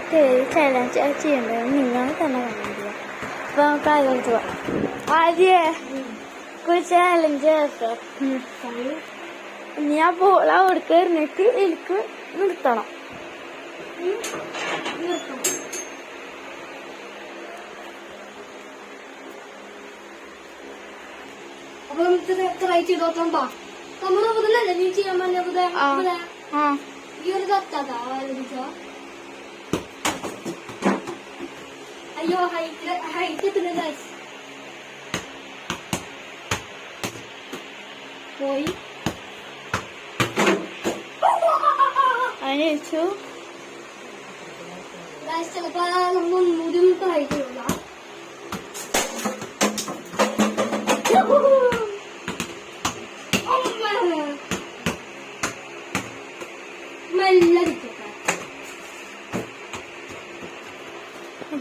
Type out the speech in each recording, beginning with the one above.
നമുക്ക് ചലഞ്ച് ചെയ്യേണ്ടത് നിങ്ങൾ തന്നെ കണ്ടില്ല. അപ്പൊ നമുക്ക് അതിലോട്ട് പോവാം. ആദ്യം ചലഞ്ച് ഞാൻ ബോൾ അവിടേക്ക് എറിഞ്ഞിട്ട് എനിക്ക് നിർത്തണം. അപ്പൊ നമുക്ക് ട്രൈ ചെയ്ത് നോക്കാം. നമ്മള് മുതലല്ലേ നീ ചെയ്യാൻ പറഞ്ഞ ഈ ഒരു തത്താ അയ്യോ ഹൈറ്റ് എത്തുന്ന ഗൈസ് പോയി അതിനു ചിലപ്പോ നമ്മൾ മുടിമുട്ട് ഹൈറ്റ് ഉള്ള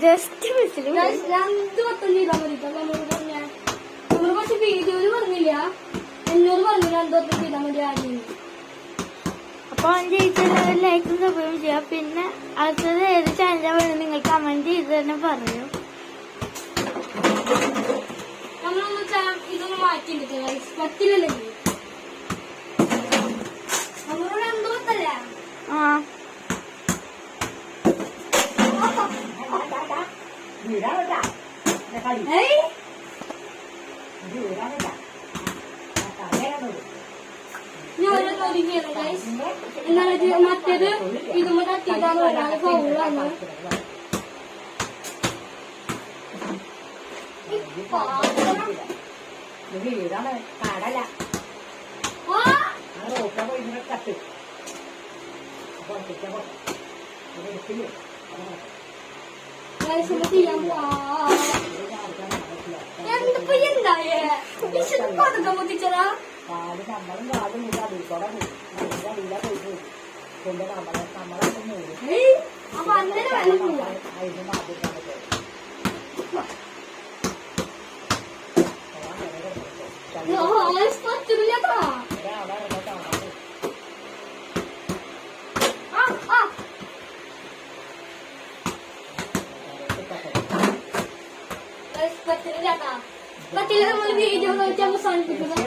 ജസ്റ്റ് മിസ്സിൽ 2 വട്ടം ചെയ്താൽ മതി. നമ്മള് പക്ഷെ വീഡിയോയില് പറഞ്ഞില്ല, എന്നോട് പറഞ്ഞു 2 വട്ടം ചെയ്താൽ മതി ആദ്യം. അപ്പൊ ജയിച്ചാൽ ലൈക്കും സബ്സ്ക്രൈബ് ചെയ്യാം. പിന്നെ അടുത്തത് ഏത് ചാനൽ വേണം നിങ്ങൾ കമന്റ് ചെയ്ത് തന്നെ പറഞ്ഞു. നമ്മളൊന്ന് ഇതൊന്ന് മാറ്റിണ്ട് പറ്റില്ലല്ലേ നമ്മളോട് 2 വട്ടല്ലേ. മറ്റേത് ഇതുമ്മ തട്ടിയിട്ടാണ് ഒരാള് ഫൗളാണ്. ചെയ്യാൻ എന്തിപ്പോ എന്തായേ കൊടുക്കാൻ പൊട്ടിച്ചതാ. അപ്പൊ അങ്ങനെ വന്നില്ല പറ്റില്ലട്ടാ. പറ്റില്ല നമ്മൾ വീഡിയോ നോക്കി അവസാനിപ്പിക്കുന്നത്.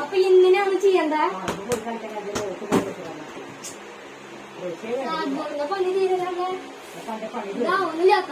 അപ്പൊ ഇങ്ങനെയാണ് ചെയ്യണ്ട. പണി തീരുന്ന ഒന്നുമില്ലാത്ത